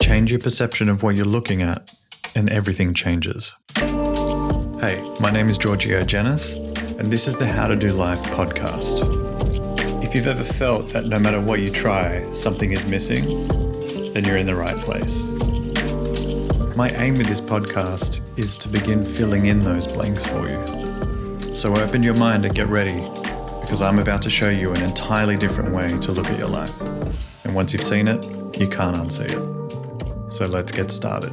Change your perception of what you're looking at, and everything changes. Hey, my name is Giorgio Genaus, and this is the How to Do Life podcast. If you've ever felt that no matter what you try, something is missing, then you're in the right place. My aim with this podcast is to begin filling in those blanks for you. So open your mind and get ready, because I'm about to show you an entirely different way to look at your life. And once you've seen it, you can't unsee it. So let's get started.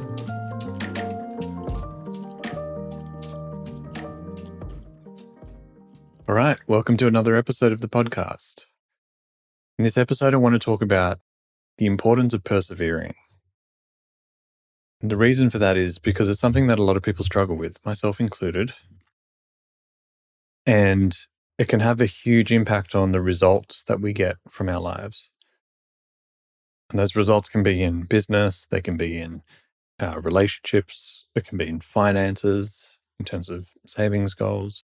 All right, welcome to another episode of the podcast. In this episode, I want to talk about the importance of persevering. And the reason for that is because it's something that a lot of people struggle with, myself included. And it can have a huge impact on the results that we get from our lives. And those results can be in business, they can be in relationships, it can be in finances, in terms of savings goals.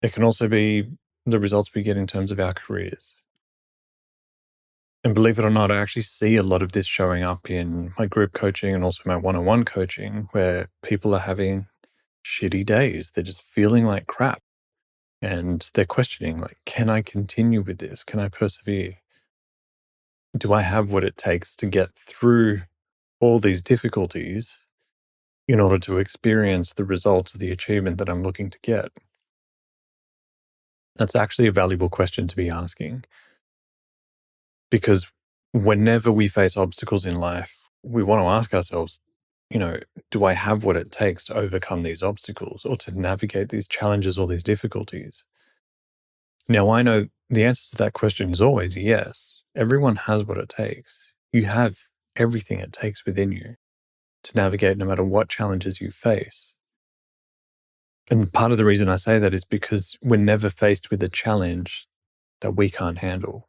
It can also be the results we get in terms of our careers. And believe it or not, I actually see a lot of this showing up in my group coaching and also my one-on-one coaching, where people are having shitty days. They're just feeling like crap. And they're questioning, like, can I continue with this? Can I persevere? Do I have what it takes to get through all these difficulties in order to experience the results of the achievement that I'm looking to get? That's actually a valuable question to be asking, because whenever we face obstacles in life, we want to ask ourselves, do I have what it takes to overcome these obstacles or to navigate these challenges or these difficulties? Now, I know the answer to that question is always yes. Everyone has what it takes. You have everything it takes within you to navigate no matter what challenges you face. And part of the reason I say that is because we're never faced with a challenge that we can't handle.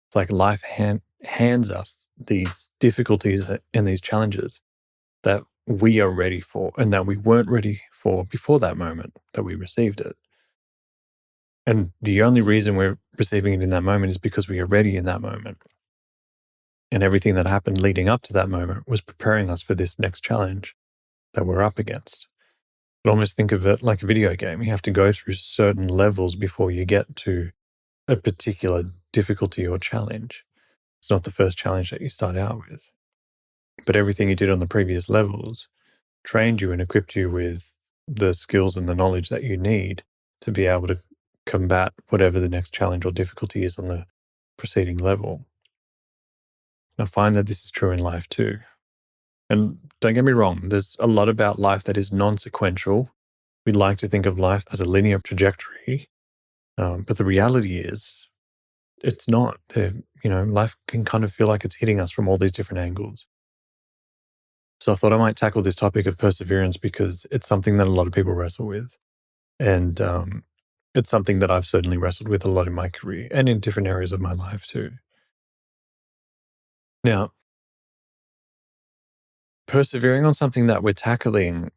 It's like life hands us these difficulties and these challenges that we are ready for and that we weren't ready for before that moment that we received it. And the only reason we're receiving it in that moment is because we are ready in that moment. And everything that happened leading up to that moment was preparing us for this next challenge that we're up against. But almost think of it like a video game. You have to go through certain levels before you get to a particular difficulty or challenge. It's not the first challenge that you start out with. But everything you did on the previous levels trained you and equipped you with the skills and the knowledge that you need to be able to combat whatever the next challenge or difficulty is on the preceding level. And I find that this is true in life too. And don't get me wrong, there's a lot about life that is non-sequential. We'd like to think of life as a linear trajectory, but the reality is it's not. Life can kind of feel like it's hitting us from all these different angles. So I thought I might tackle this topic of perseverance because it's something that a lot of people wrestle with. And it's something that I've certainly wrestled with a lot in my career and in different areas of my life too. Now, persevering on something that we're tackling,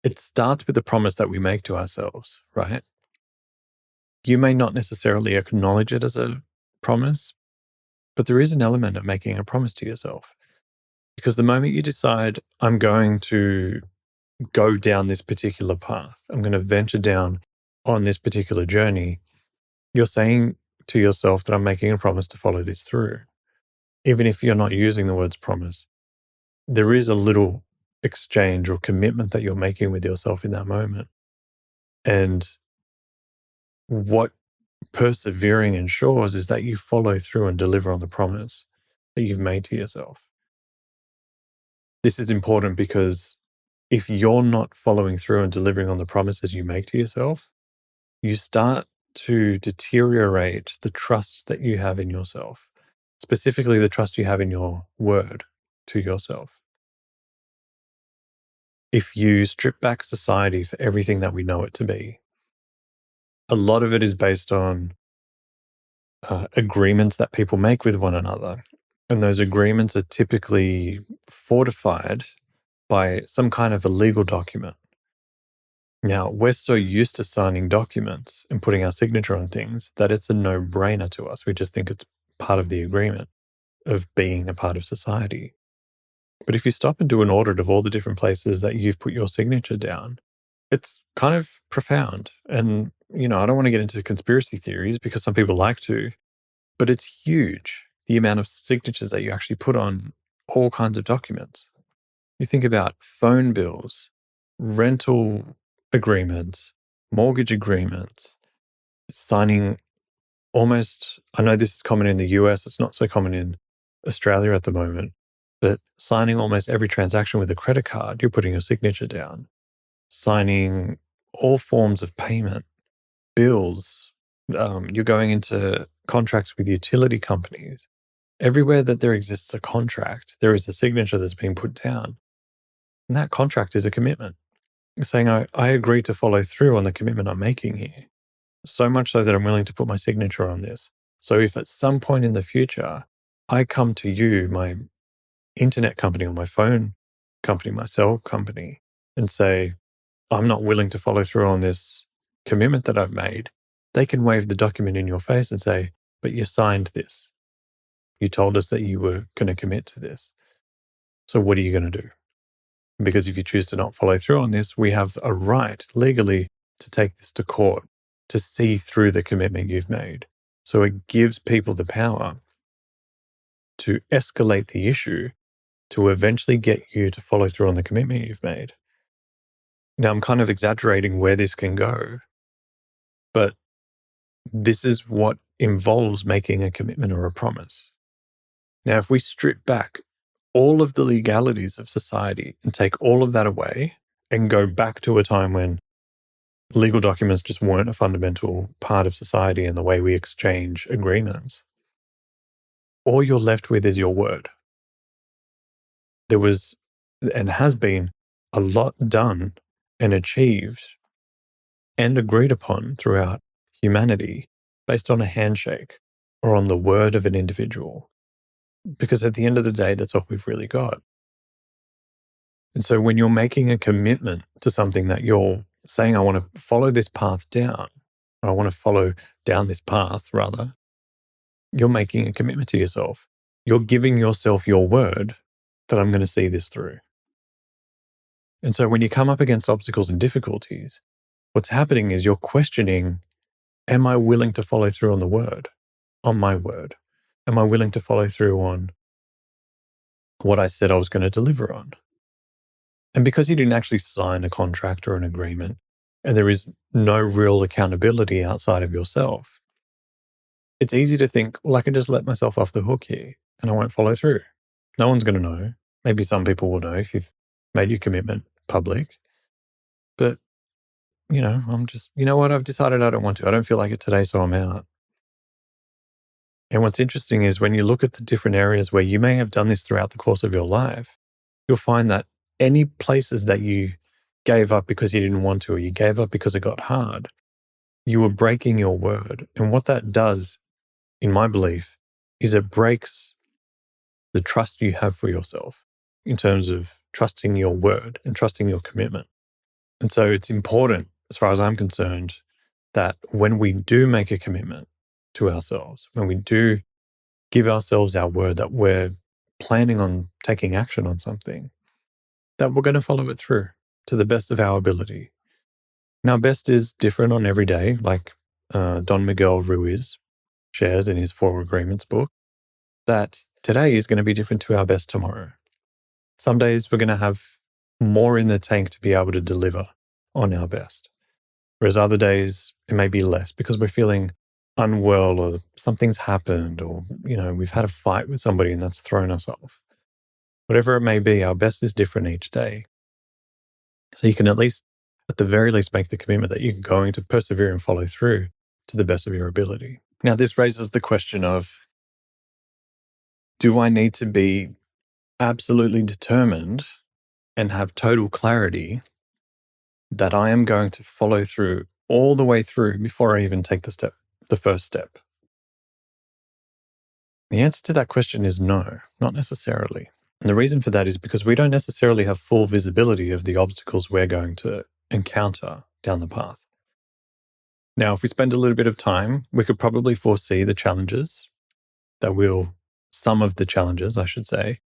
it starts with the promise that we make to ourselves, right? You may not necessarily acknowledge it as a promise, but there is an element of making a promise to yourself. Because the moment you decide, I'm going to go down this particular path, I'm going to venture down on this particular journey, you're saying to yourself that I'm making a promise to follow this through. Even if you're not using the words promise, there is a little exchange or commitment that you're making with yourself in that moment. And what persevering ensures is that you follow through and deliver on the promise that you've made to yourself. This is important because if you're not following through and delivering on the promises you make to yourself, you start to deteriorate the trust that you have in yourself, specifically the trust you have in your word to yourself. If you strip back society for everything that we know it to be, a lot of it is based on agreements that people make with one another. And those agreements are typically fortified by some kind of a legal document. Now, we're so used to signing documents and putting our signature on things that it's a no-brainer to us. We just think it's part of the agreement. of being a part of society. But if you stop and do an audit of all the different places that you've put your signature down, it's kind of profound. And, I don't want to get into conspiracy theories because some people like to, but it's huge, the amount of signatures that you actually put on all kinds of documents. You think about phone bills, rental agreements, mortgage agreements, signing almost, I know this is common in the US, it's not so common in Australia at the moment, but signing almost every transaction with a credit card, you're putting your signature down. Signing all forms of payment, bills, you're going into contracts with utility companies. Everywhere that there exists a contract, there is a signature that's being put down. And that contract is a commitment, saying, I agree to follow through on the commitment I'm making here. So much so that I'm willing to put my signature on this. So if at some point in the future, I come to you, my internet company or my phone company, my cell company, and say, I'm not willing to follow through on this commitment that I've made, they can wave the document in your face and say, but you signed this. You told us that you were going to commit to this. So what are you going to do? Because if you choose to not follow through on this, we have a right legally to take this to court, to see through the commitment you've made. So it gives people the power to escalate the issue to eventually get you to follow through on the commitment you've made. Now, I'm kind of exaggerating where this can go, but this is what involves making a commitment or a promise. Now, if we strip back all of the legalities of society and take all of that away and go back to a time when legal documents just weren't a fundamental part of society and the way we exchange agreements, all you're left with is your word. There was and has been a lot done and achieved and agreed upon throughout humanity based on a handshake or on the word of an individual. Because at the end of the day, that's all we've really got. And so when you're making a commitment to something that you're saying, I want to follow this path down, or I want to follow down this path, rather, you're making a commitment to yourself. You're giving yourself your word that I'm going to see this through. And so when you come up against obstacles and difficulties, what's happening is you're questioning, am I willing to follow through on the word, on my word? Am I willing to follow through on what I said I was going to deliver on? And because you didn't actually sign a contract or an agreement, and there is no real accountability outside of yourself, it's easy to think, well, I can just let myself off the hook here and I won't follow through. No one's going to know. Maybe some people will know if you've made your commitment public. But, I'm just, you know what? I've decided I don't want to. I don't feel like it today, so I'm out. And what's interesting is when you look at the different areas where you may have done this throughout the course of your life, you'll find that any places that you gave up because you didn't want to, or you gave up because it got hard, you were breaking your word. And what that does, in my belief, is it breaks the trust you have for yourself in terms of trusting your word and trusting your commitment. And so it's important, as far as I'm concerned, that when we do make a commitment to ourselves, when we do give ourselves our word that we're planning on taking action on something, that we're going to follow it through to the best of our ability. Now, best is different on every day, like Don Miguel Ruiz shares in his Four Agreements book, that today is going to be different to our best tomorrow. Some days we're going to have more in the tank to be able to deliver on our best, whereas other days it may be less because we're feeling unwell or something's happened or, we've had a fight with somebody and that's thrown us off. Whatever it may be, our best is different each day. So you can at the very least, make the commitment that you're going to persevere and follow through to the best of your ability. Now, this raises the question of, do I need to be absolutely determined and have total clarity that I am going to follow through all the way through before I even take the first step? The answer to that question is no, not necessarily. And the reason for that is because we don't necessarily have full visibility of the obstacles we're going to encounter down the path. Now, if we spend a little bit of time, we could probably foresee the challenges that we'll some of the challenges, I should say,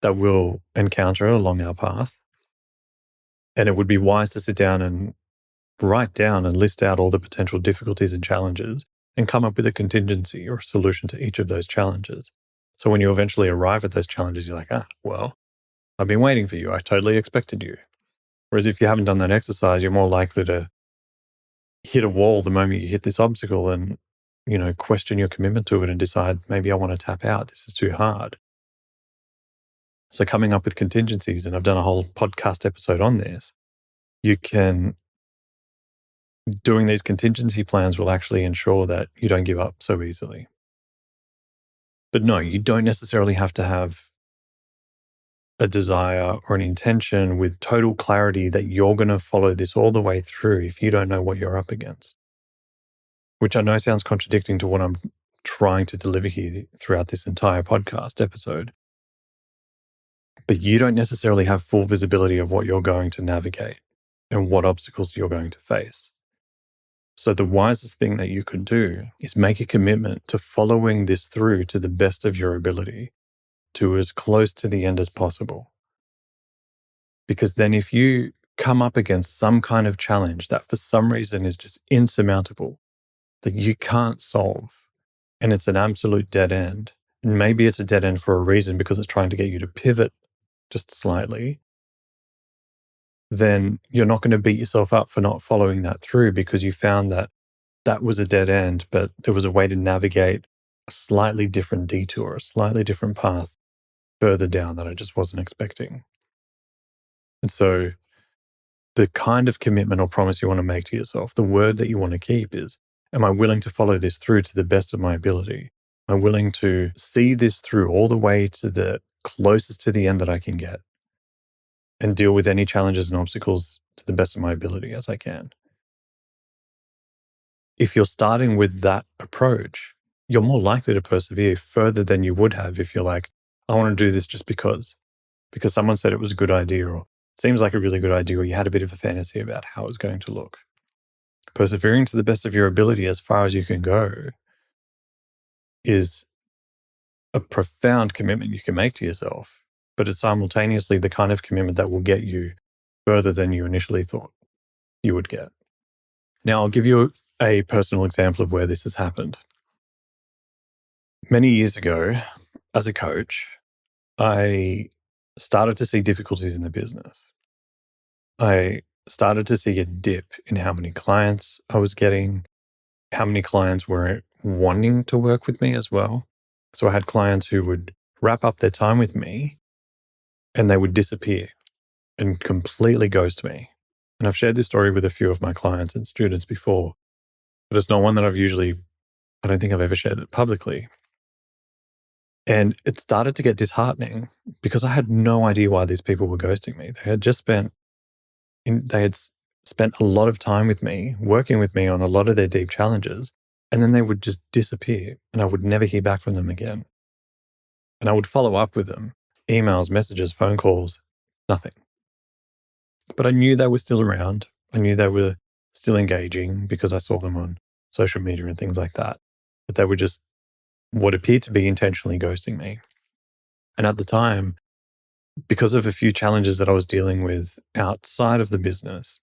that we'll encounter along our path. And it would be wise to sit down and write down and list out all the potential difficulties and challenges and come up with a contingency or solution to each of those challenges. So when you eventually arrive at those challenges, you're like, well, I've been waiting for you. I totally expected you. Whereas if you haven't done that exercise, you're more likely to hit a wall the moment you hit this obstacle and, question your commitment to it and decide, maybe I want to tap out. This is too hard. So coming up with contingencies, and I've done a whole podcast episode on this, doing these contingency plans will actually ensure that you don't give up so easily. But no, you don't necessarily have to have a desire or an intention with total clarity that you're going to follow this all the way through if you don't know what you're up against. Which I know sounds contradicting to what I'm trying to deliver here throughout this entire podcast episode. But you don't necessarily have full visibility of what you're going to navigate and what obstacles you're going to face. So the wisest thing that you could do is make a commitment to following this through to the best of your ability, to as close to the end as possible. Because then if you come up against some kind of challenge that for some reason is just insurmountable, that you can't solve, and it's an absolute dead end, and maybe it's a dead end for a reason because it's trying to get you to pivot just slightly, then you're not going to beat yourself up for not following that through because you found that that was a dead end, but there was a way to navigate a slightly different detour, a slightly different path further down that I just wasn't expecting. And so the kind of commitment or promise you want to make to yourself, the word that you want to keep is, am I willing to follow this through to the best of my ability? Am I willing to see this through all the way to the closest to the end that I can get and deal with any challenges and obstacles to the best of my ability as I can? If you're starting with that approach, you're more likely to persevere further than you would have if you're like, I want to do this just because someone said it was a good idea, or it seems like a really good idea, or you had a bit of a fantasy about how it was going to look. Persevering to the best of your ability as far as you can go is a profound commitment you can make to yourself, but it's simultaneously the kind of commitment that will get you further than you initially thought you would get. Now, I'll give you a personal example of where this has happened. Many years ago, as a coach, I started to see difficulties in the business. I started to see a dip in how many clients I was getting, how many clients were wanting to work with me as well. So I had clients who would wrap up their time with me and they would disappear and completely ghost me. And I've shared this story with a few of my clients and students before, but it's not one that I don't think I've ever shared it publicly. And it started to get disheartening because I had no idea why these people were ghosting me. They had spent a lot of time with me, working with me on a lot of their deep challenges, and then they would just disappear and I would never hear back from them again. And I would follow up with them, emails, messages, phone calls, nothing. But I knew they were still around. I knew they were still engaging because I saw them on social media and things like that. But they were just what appeared to be intentionally ghosting me. And at the time, because of a few challenges that I was dealing with outside of the business,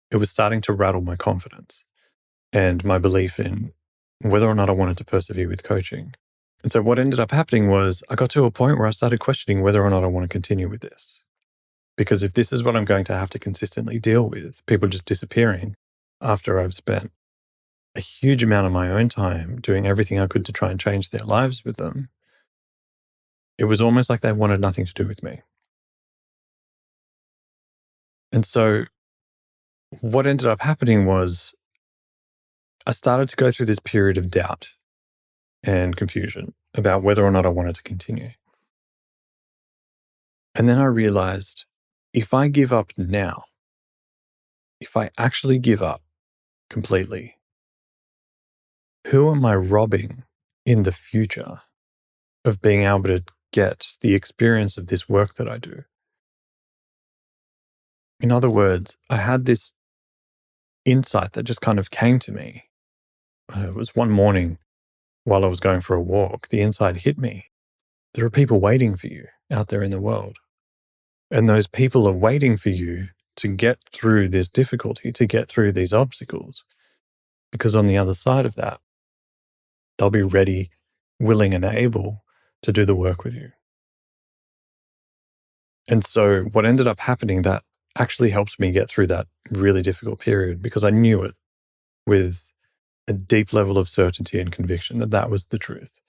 it was starting to rattle my confidence and my belief in whether or not I wanted to persevere with coaching. And so what ended up happening was I got to a point where I started questioning whether or not I want to continue with this. Because if this is what I'm going to have to consistently deal with, people just disappearing after I've spent a huge amount of my own time doing everything I could to try and change their lives with them, it was almost like they wanted nothing to do with me. And so what ended up happening was I started to go through this period of doubt and confusion about whether or not I wanted to continue. And then I realized if I give up now, if I actually give up completely, who am I robbing in the future of being able to get the experience of this work that I do? In other words, I had this insight that just kind of came to me. It was one morning while I was going for a walk, the insight hit me. there are people waiting for you out there in the world. And those people are waiting for you to get through this difficulty, to get through these obstacles. Because on the other side of that, they'll be ready, willing, and able to do the work with you. And so what ended up happening that actually helped me get through that really difficult period, because I knew it with a deep level of certainty and conviction that that was the truth.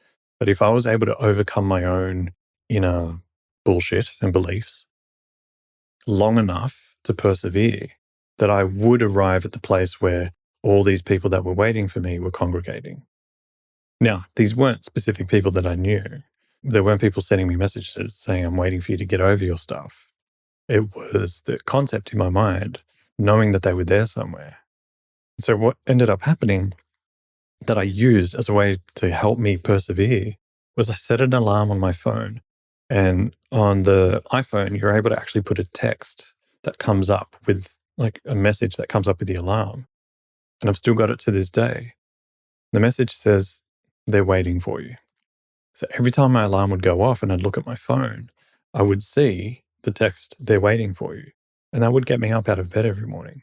That if I was able to overcome my own inner bullshit and beliefs long enough to persevere, that I would arrive at the place where all these people that were waiting for me were congregating. Now, these weren't specific people that I knew. There weren't people sending me messages saying, I'm waiting for you to get over your stuff. It was the concept in my mind, knowing that they were there somewhere. So what ended up happening that I used as a way to help me persevere was I set an alarm on my phone. And on the iPhone, you're able to actually put a text that comes up with like a message that comes up with the alarm. And I've still got it to this day. The message says, they're waiting for you. So every time my alarm would go off and I'd look at my phone, I would see the text, they're waiting for you. And that would get me up out of bed every morning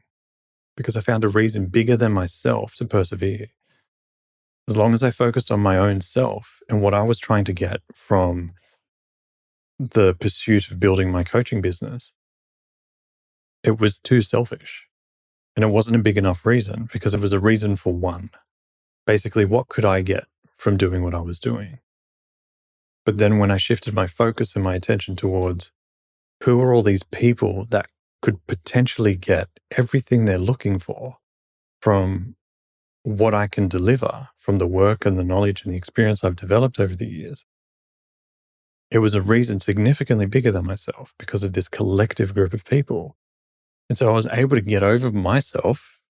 because I found a reason bigger than myself to persevere. As long as I focused on my own self and what I was trying to get from the pursuit of building my coaching business, it was too selfish. And it wasn't a big enough reason because it was a reason for one. Basically, what could I get from doing what I was doing? But then when I shifted my focus and my attention towards who are all these people that could potentially get everything they're looking for from what I can deliver, from the work and the knowledge and the experience I've developed over the years, it was a reason significantly bigger than myself because of this collective group of people. And so I was able to get over myself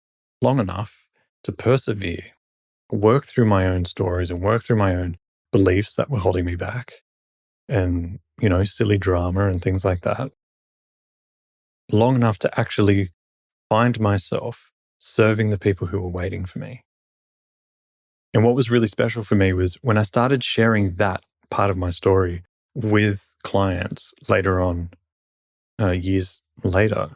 long enough to persevere, work through my own stories and work through my own beliefs that were holding me back and, silly drama and things like that, long enough to actually find myself serving the people who were waiting for me. And what was really special for me was when I started sharing that part of my story with clients later on, years later,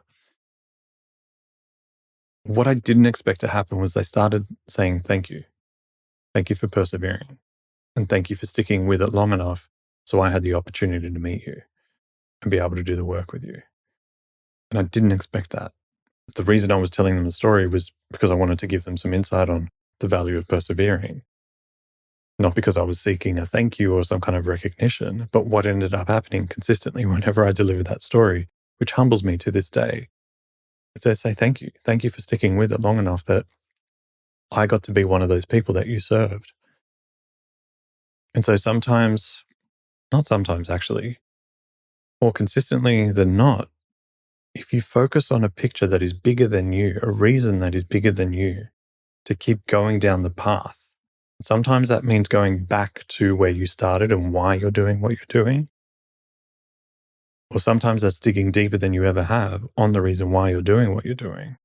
what I didn't expect to happen was they started saying, thank you. Thank you for persevering. And thank you for sticking with it long enough so I had the opportunity to meet you and be able to do the work with you. And I didn't expect that. The reason I was telling them the story was because I wanted to give them some insight on the value of persevering. Not because I was seeking a thank you or some kind of recognition, but what ended up happening consistently whenever I delivered that story, which humbles me to this day, is they say, thank you. Thank you for sticking with it long enough that I got to be one of those people that you served. And so sometimes, not sometimes actually, more consistently than not, if you focus on a picture that is bigger than you, a reason that is bigger than you to keep going down the path, sometimes that means going back to where you started and why you're doing what you're doing. Or sometimes that's digging deeper than you ever have on the reason why you're doing what you're doing.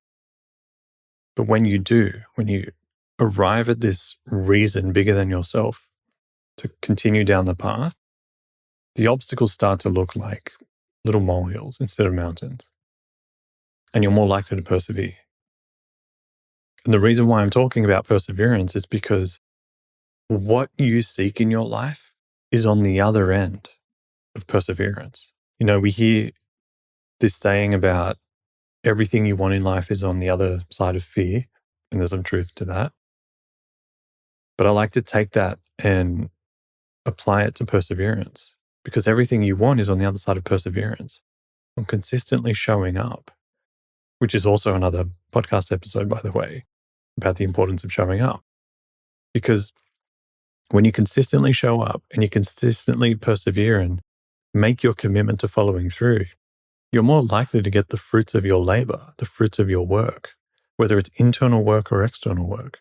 But when you arrive at this reason bigger than yourself to continue down the path, the obstacles start to look like little molehills instead of mountains. And you're more likely to persevere. And the reason why I'm talking about perseverance is because what you seek in your life is on the other end of perseverance. We hear this saying about everything you want in life is on the other side of fear, and there's some truth to that. But I like to take that and apply it to perseverance because everything you want is on the other side of perseverance, on consistently showing up, which is also another podcast episode, by the way, about the importance of showing up. Because when you consistently show up and you consistently persevere and make your commitment to following through, you're more likely to get the fruits of your labor, the fruits of your work, whether it's internal work or external work.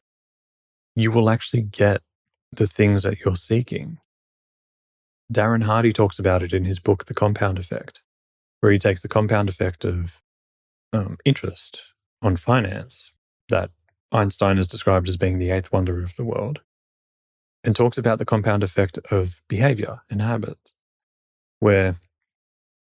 You will actually get the things that you're seeking. Darren Hardy talks about it in his book, The Compound Effect, where he takes the compound effect of interest on finance that Einstein has described as being the eighth wonder of the world, and talks about the compound effect of behavior and habits. where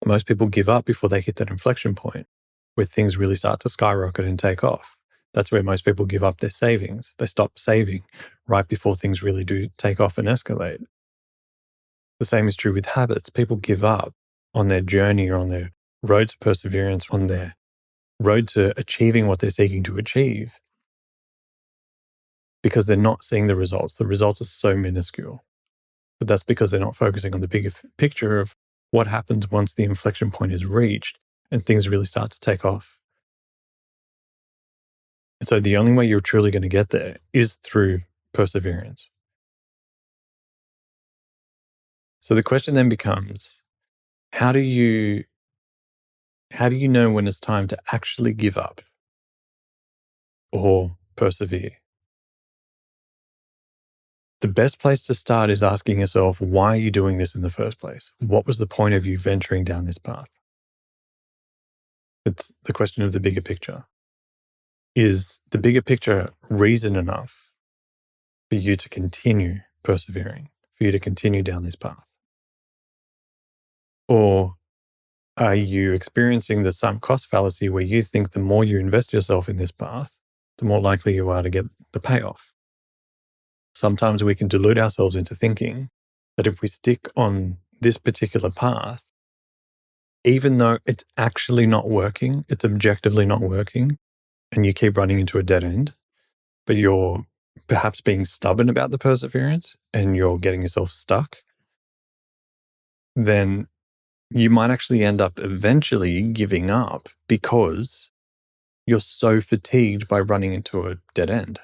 most people give up before they hit that inflection point where things really start to skyrocket and take off. That's where most people give up their savings. They stop saving right before things really do take off and escalate. The same is true with habits. People give up on their journey or on their road to perseverance, on their road to achieving what they're seeking to achieve because they're not seeing the results. The results are so minuscule. But that's because they're not focusing on the bigger picture of what happens once the inflection point is reached and things really start to take off. And so the only way you're truly going to get there is through perseverance. So the question then becomes, how do you know when it's time to actually give up or persevere? The best place to start is asking yourself, why are you doing this in the first place? What was the point of you venturing down this path? It's the question of the bigger picture. Is the bigger picture reason enough for you to continue persevering, for you to continue down this path? Or are you experiencing the sunk cost fallacy where you think the more you invest yourself in this path, the more likely you are to get the payoff? Sometimes we can delude ourselves into thinking that if we stick on this particular path, even though it's actually not working, it's objectively not working, and you keep running into a dead end, but you're perhaps being stubborn about the perseverance and you're getting yourself stuck, then you might actually end up eventually giving up because you're so fatigued by running into a dead end,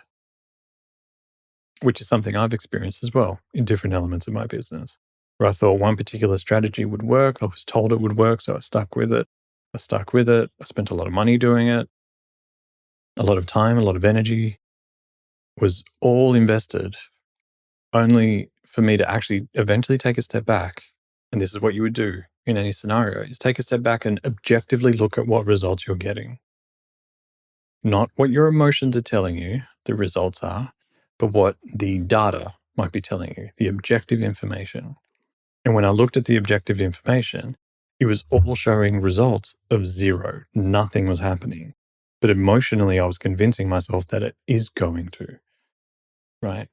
which is something I've experienced as well in different elements of my business, where I thought one particular strategy would work. I was told it would work, so I stuck with it. I spent a lot of money doing it, a lot of time, a lot of energy was all invested only for me to actually eventually take a step back. And this is what you would do in any scenario, is take a step back and objectively look at what results you're getting. Not what your emotions are telling you the results are, but what the data might be telling you, the objective information. And when I looked at the objective information, it was all showing results of zero. Nothing was happening. But emotionally, I was convincing myself that it is going to, right?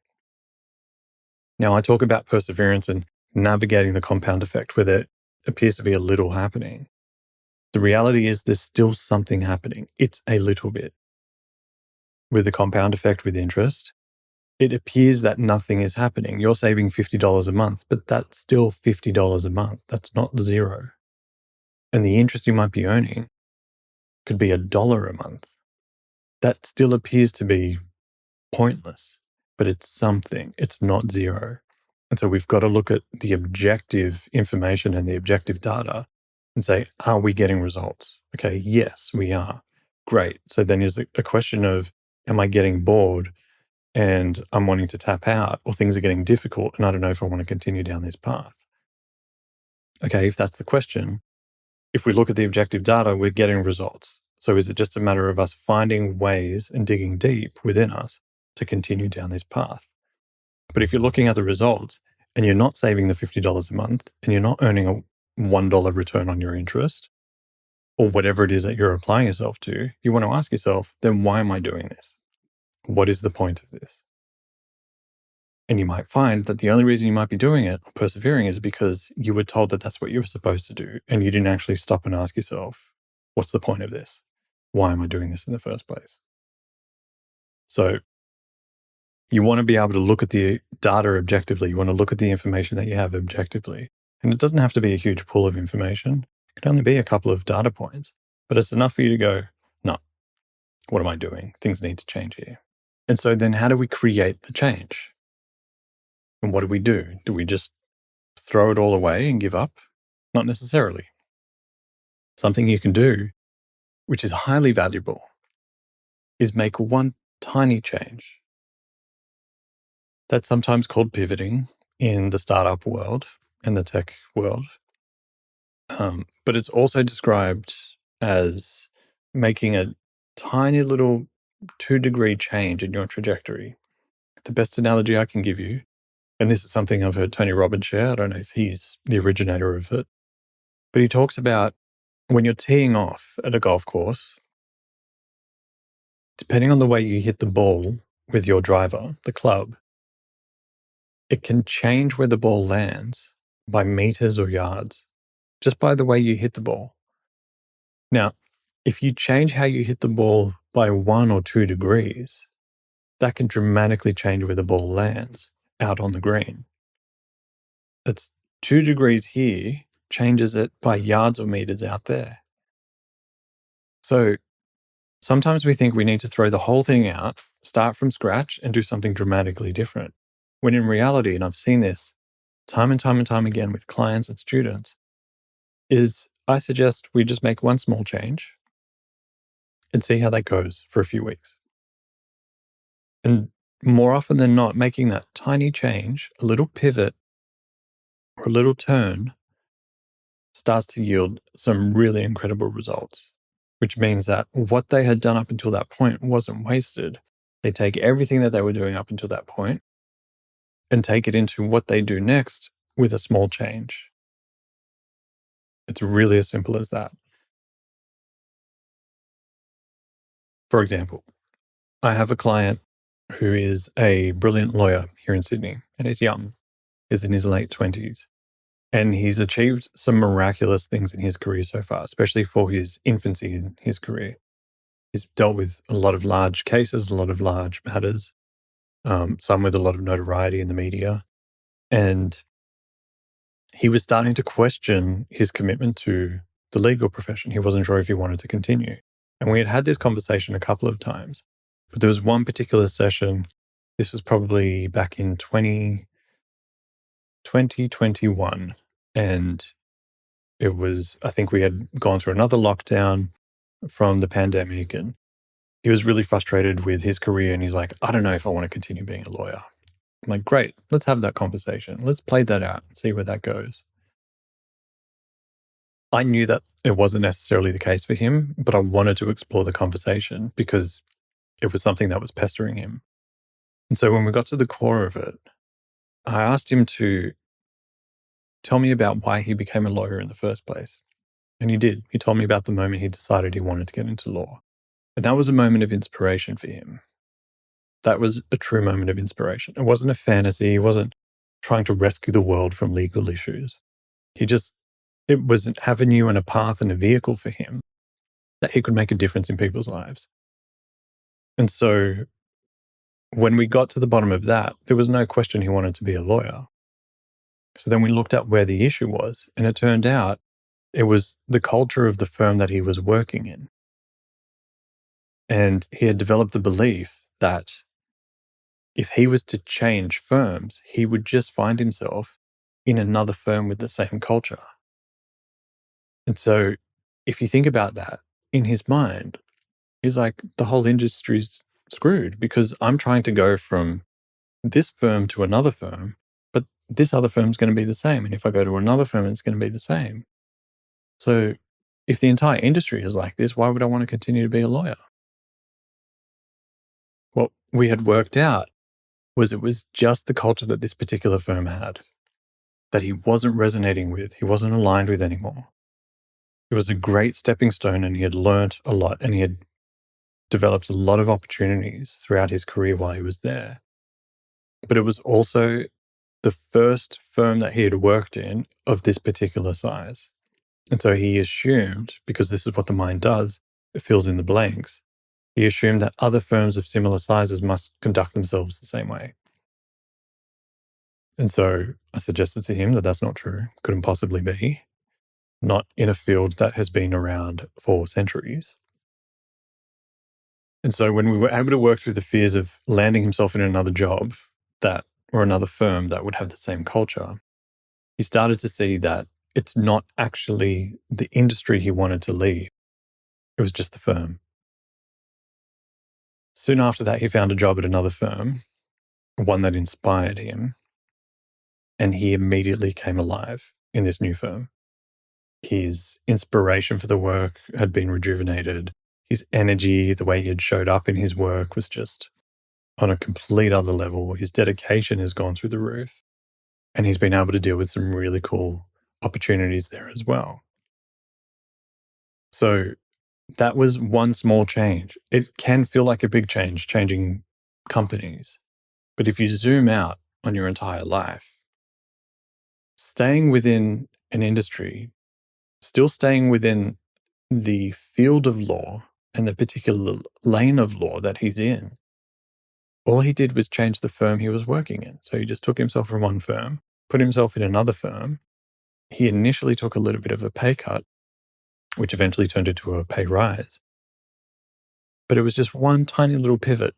Now, I talk about perseverance and navigating the compound effect where there appears to be a little happening. The reality is there's still something happening. It's a little bit. With the compound effect with interest, it appears that nothing is happening. You're saving $50 a month, but that's still $50 a month. That's not zero. And the interest you might be earning could be $1 a month. That still appears to be pointless, but it's something. It's not zero. And so we've got to look at the objective information and the objective data and say, are we getting results? Okay, yes, we are. Great. So then is a question of, am I getting bored and I'm wanting to tap out, or things are getting difficult and I don't know if I want to continue down this path? Okay, if that's the question, if we look at the objective data, we're getting results. So is it just a matter of us finding ways and digging deep within us to continue down this path? But if you're looking at the results and you're not saving the $50 a month and you're not earning a $1 return on your interest or whatever it is that you're applying yourself to, you want to ask yourself, then why am I doing this? What is the point of this? And you might find that the only reason you might be doing it or persevering is because you were told that that's what you were supposed to do. And you didn't actually stop and ask yourself, what's the point of this? Why am I doing this in the first place? So you want to be able to look at the data objectively. You want to look at the information that you have objectively. And it doesn't have to be a huge pool of information. It can only be a couple of data points, but it's enough for you to go, no, what am I doing? Things need to change here. And so then how do we create the change? And what do we do? Do we just throw it all away and give up? Not necessarily. Something you can do, which is highly valuable, is make one tiny change. That's sometimes called pivoting in the startup world and the tech world. But it's also described as making a tiny little 2-degree change in your trajectory. The best analogy I can give you, and this is something I've heard Tony Robbins share, I don't know if he's the originator of it, But he talks about when you're teeing off at a golf course, depending on the way you hit the ball with your driver, the club, it can change where the ball lands by meters or yards, just by the way you hit the ball. Now, if you change how you hit the ball by 1 or 2 degrees, that can dramatically change where the ball lands out on the green. It's 2 degrees here changes it by yards or meters out there. So sometimes we think we need to throw the whole thing out, start from scratch, and do something dramatically different. When in reality, and I've seen this time and time and time again with clients and students, is I suggest we just make one small change and see how that goes for a few weeks. And more often than not, making that tiny change, a little pivot or a little turn, starts to yield some really incredible results, which means that what they had done up until that point wasn't wasted. They take everything that they were doing up until that point and take it into what they do next with a small change. It's really as simple as that. For example, I have a client who is a brilliant lawyer here in Sydney, and he's young. He's in his late 20s. And he's achieved some miraculous things in his career so far, especially for his infancy in his career. He's dealt with a lot of large cases, a lot of large matters, some with a lot of notoriety in the media. And he was starting to question his commitment to the legal profession. He wasn't sure if he wanted to continue. And we had had this conversation a couple of times. But there was one particular session, this was probably back in 2021. And it was, I think we had gone through another lockdown from the pandemic, and he was really frustrated with his career. And he's like, I don't know if I want to continue being a lawyer. I'm like, great, let's have that conversation. Let's play that out and see where that goes. I knew that it wasn't necessarily the case for him, but I wanted to explore the conversation because it was something that was pestering him. And so when we got to the core of it, I asked him to tell me about why he became a lawyer in the first place. And he did. He told me about the moment he decided he wanted to get into law. And that was a moment of inspiration for him. That was a true moment of inspiration. It wasn't a fantasy. He wasn't trying to rescue the world from legal issues. It was an avenue and a path and a vehicle for him that he could make a difference in people's lives. And so when we got to the bottom of that, there was no question he wanted to be a lawyer. So then we looked at where the issue was, and it turned out it was the culture of the firm that he was working in. And he had developed the belief that if he was to change firms, he would just find himself in another firm with the same culture. And so if you think about that, in his mind, he's like, the whole industry's screwed because I'm trying to go from this firm to another firm, but this other firm's going to be the same. And if I go to another firm, it's going to be the same. So if the entire industry is like this, why would I want to continue to be a lawyer? What we had worked out was it was just the culture that this particular firm had that he wasn't resonating with, he wasn't aligned with anymore. It was a great stepping stone, and he had learnt a lot, and he had developed a lot of opportunities throughout his career while he was there. But it was also the first firm that he had worked in of this particular size. And so he assumed, because this is what the mind does, it fills in the blanks. He assumed that other firms of similar sizes must conduct themselves the same way. And so I suggested to him that that's not true, couldn't possibly be, not in a field that has been around for centuries. And so when we were able to work through the fears of landing himself in another job or another firm that would have the same culture, he started to see that it's not actually the industry he wanted to leave. It was just the firm. Soon after that, he found a job at another firm, one that inspired him, and he immediately came alive in this new firm. His inspiration for the work had been rejuvenated. His energy, the way he had showed up in his work was just on a complete other level. His dedication has gone through the roof. And he's been able to deal with some really cool opportunities there as well. So that was one small change. It can feel like a big change, changing companies. But if you zoom out on your entire life, staying within an industry, still staying within the field of law and the particular lane of law that he's in, all he did was change the firm he was working in. So he just took himself from one firm, put himself in another firm. He initially took a little bit of a pay cut, which eventually turned into a pay rise. But it was just one tiny little pivot,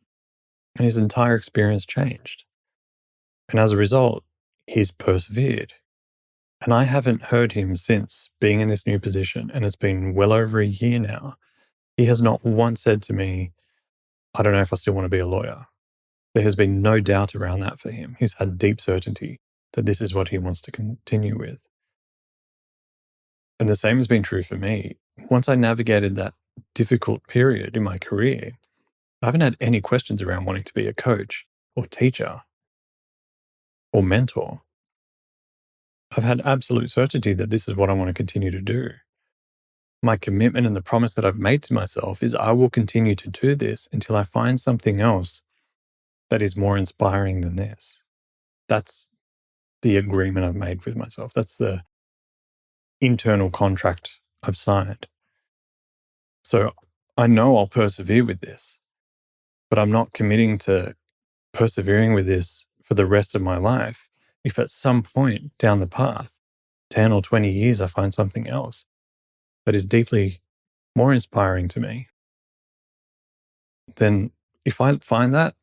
and his entire experience changed. And as a result, he's persevered. And I haven't heard him since being in this new position, and it's been well over a year now. He has not once said to me, I don't know if I still want to be a lawyer. There has been no doubt around that for him. He's had deep certainty that this is what he wants to continue with. And the same has been true for me. Once I navigated that difficult period in my career, I haven't had any questions around wanting to be a coach or teacher or mentor. I've had absolute certainty that this is what I want to continue to do. My commitment and the promise that I've made to myself is I will continue to do this until I find something else that is more inspiring than this. That's the agreement I've made with myself. That's the internal contract I've signed. So I know I'll persevere with this, but I'm not committing to persevering with this for the rest of my life. If at some point down the path, 10 or 20 years, I find something else that is deeply more inspiring to me, then if I find that,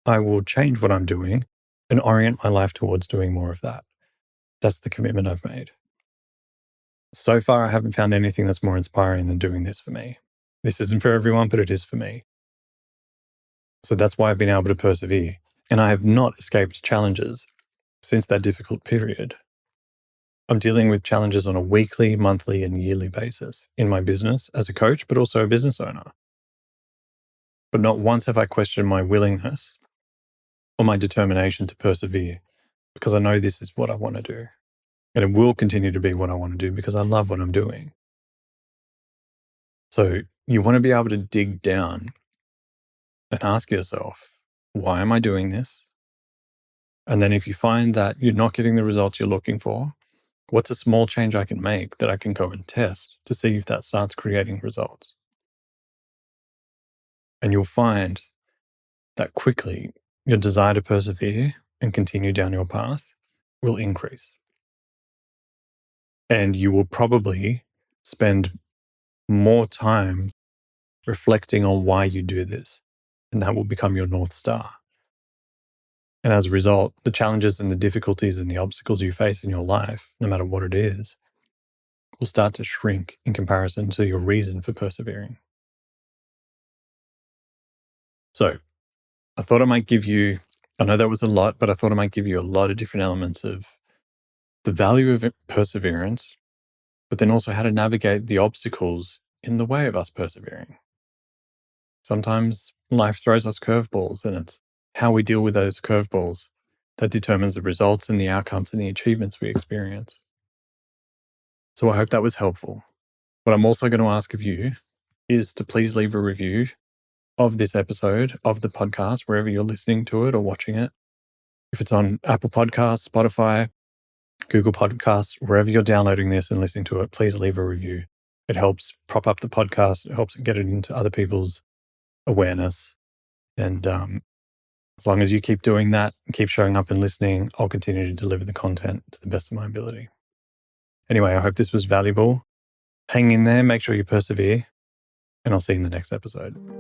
I will change what I'm doing and orient my life towards doing more of that. That's the commitment I've made. So far, I haven't found anything that's more inspiring than doing this for me. This isn't for everyone, but it is for me. So that's why I've been able to persevere. And I have not escaped challenges since that difficult period. I'm dealing with challenges on a weekly, monthly, and yearly basis in my business as a coach, but also a business owner. But not once have I questioned my willingness or my determination to persevere, because I know this is what I want to do. And it will continue to be what I want to do because I love what I'm doing. So you want to be able to dig down and ask yourself, why am I doing this? And then if you find that you're not getting the results you're looking for, what's a small change I can make that I can go and test to see if that starts creating results? And you'll find that quickly your desire to persevere and continue down your path will increase. And you will probably spend more time reflecting on why you do this, and that will become your North Star. And as a result, the challenges and the difficulties and the obstacles you face in your life, no matter what it is, will start to shrink in comparison to your reason for persevering. So I thought I might give you, I know that was a lot, but I thought I might give you a lot of different elements of the value of perseverance, but then also how to navigate the obstacles in the way of us persevering. Sometimes life throws us curveballs, and it's how we deal with those curveballs that determines the results and the outcomes and the achievements we experience. So I hope that was helpful. What I'm also going to ask of you is to please leave a review of this episode of the podcast, wherever you're listening to it or watching it. If it's on Apple Podcasts, Spotify, Google Podcasts, wherever you're downloading this and listening to it, please leave a review. It helps prop up the podcast. It helps get it into other people's awareness. And as long as you keep doing that and keep showing up and listening, I'll continue to deliver the content to the best of my ability. Anyway, I hope this was valuable. Hang in there, make sure you persevere, and I'll see you in the next episode.